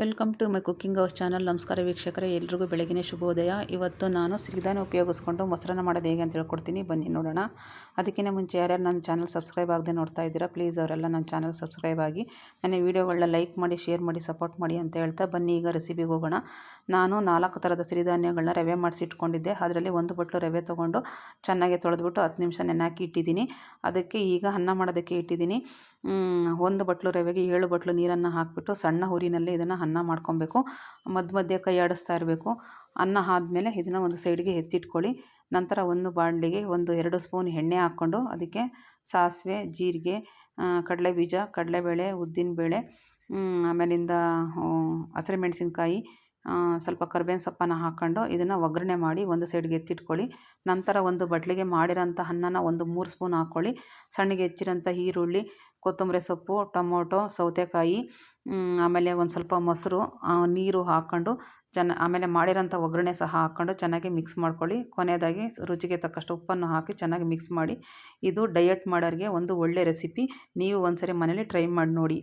Welcome to my cooking house channel. ನಮಸ್ಕಾರ ವೀಕ್ಷಕರೇ, ಎಲ್ರಿಗೂ ಬೆಳಗಿನ ಶುಭೋದಯ. ಇವತ್ತು ನಾನು ಸಿರಿಧಾನ್ಯ ಉಪಯೋಗಿಸ್ಕೊಂಡು ಮೊಸರನ್ನ ಮಾಡೋದು ಹೇಗೆ ಅಂತ ಹೇಳ್ಕೊಡ್ತೀನಿ, ಬನ್ನಿ ನೋಡೋಣ. ಅದಕ್ಕಿಂತ ಮುಂಚೆ ಯಾರ್ಯಾರು ನನ್ನ ಚಾನಲ್ ಸಬ್ಸ್ಕ್ರೈಬ್ ಆಗದೆ ನೋಡ್ತಾ ಇದ್ದೀರಾ, ಪ್ಲೀಸ್ ಅವರೆಲ್ಲ ನನ್ನ ಚಾನಲ್ ಸಬ್ಸ್ಕ್ರೈಬ್ ಆಗಿ ನನ್ನ ವೀಡಿಯೋಗಳನ್ನ ಲೈಕ್ ಮಾಡಿ, ಶೇರ್ ಮಾಡಿ, ಸಪೋರ್ಟ್ ಮಾಡಿ ಅಂತ ಹೇಳ್ತಾ ಬನ್ನಿ ಈಗ ರೆಸಿಪಿಗೆ ಹೋಗೋಣ. ನಾನು 4 ಥರದ ಸಿರಿಧಾನ್ಯಗಳನ್ನ ರವೆ ಮಾಡಿಸಿ ಇಟ್ಕೊಂಡಿದ್ದೆ. ಅದರಲ್ಲಿ 1 ಬಟ್ಲು ರವೆ ತೊಗೊಂಡು ಚೆನ್ನಾಗಿ ತೊಳೆದ್ಬಿಟ್ಟು 10 ನಿಮಿಷ ನೆನೆಹಾಕಿ ಇಟ್ಟಿದ್ದೀನಿ. ಅದಕ್ಕೆ ಈಗ ಅನ್ನ ಮಾಡೋದಕ್ಕೆ ಇಟ್ಟಿದ್ದೀನಿ. 1 ಬಟ್ಲು ರವೆಗೆ 7 ಬಟ್ಲು ನೀರನ್ನು ಹಾಕಿಬಿಟ್ಟು ಸಣ್ಣ ಹುರಿನಲ್ಲಿ ಇದನ್ನು ಅನ್ನ ಮಾಡ್ಕೊಬೇಕು. ಮಧ್ಯೆ ಕೈ ಆಡಿಸ್ತಾ ಇರಬೇಕು. ಅನ್ನ ಆದಮೇಲೆ ಇದನ್ನು ಒಂದು ಸೈಡ್ಗೆ ಎತ್ತಿಟ್ಕೊಳ್ಳಿ. ನಂತರ ಒಂದು ಬಾಣಲಿಗೆ 1-2 ಸ್ಪೂನ್ ಎಣ್ಣೆ ಹಾಕ್ಕೊಂಡು ಅದಕ್ಕೆ ಸಾಸಿವೆ, ಜೀರಿಗೆ, ಕಡಲೆಬೀಜ, ಕಡಲೆಬೇಳೆ, ಉದ್ದಿನಬೇಳೆ, ಆಮೇಲಿಂದ ಹಸಿಮೆಣಸಿನ್ಕಾಯಿ, ಸ್ವಲ್ಪ ಕರ್ಬೇವಿನ ಸೊಪ್ಪನ್ನು ಹಾಕ್ಕೊಂಡು ಇದನ್ನು ಒಗ್ಗರಣೆ ಮಾಡಿ ಒಂದು ಸೈಡ್ಗೆ ಎತ್ತಿಟ್ಕೊಳ್ಳಿ. ನಂತರ ಒಂದು ಬಟ್ಲಿಗೆ ಮಾಡಿರೋಂಥ ಅನ್ನನ 3 ಸ್ಪೂನ್ ಹಾಕ್ಕೊಳ್ಳಿ. ಸಣ್ಣಗೆ ಹೆಚ್ಚಿರೋಂಥ ಈರುಳ್ಳಿ, ಕೊತ್ತಂಬರಿ ಸೊಪ್ಪು, ಟೊಮೊಟೊ, ಸೌತೆಕಾಯಿ, ಆಮೇಲೆ ಒಂದು ಸ್ವಲ್ಪ ಮೊಸರು, ನೀರು ಹಾಕ್ಕೊಂಡು ಆಮೇಲೆ ಮಾಡಿರೋಂಥ ಒಗ್ಗರಣೆ ಸಹ ಹಾಕ್ಕೊಂಡು ಚೆನ್ನಾಗಿ ಮಿಕ್ಸ್ ಮಾಡ್ಕೊಳ್ಳಿ. ಕೊನೆಯದಾಗಿ ರುಚಿಗೆ ತಕ್ಕಷ್ಟು ಉಪ್ಪನ್ನು ಹಾಕಿ ಚೆನ್ನಾಗಿ ಮಿಕ್ಸ್ ಮಾಡಿ. ಇದು ಡಯಟ್ ಮಾಡೋರಿಗೆ ಒಂದು ಒಳ್ಳೆ ರೆಸಿಪಿ. ನೀವು ಒಂದ್ಸರಿ ಮನೇಲಿ ಟ್ರೈ ಮಾಡಿ ನೋಡಿ.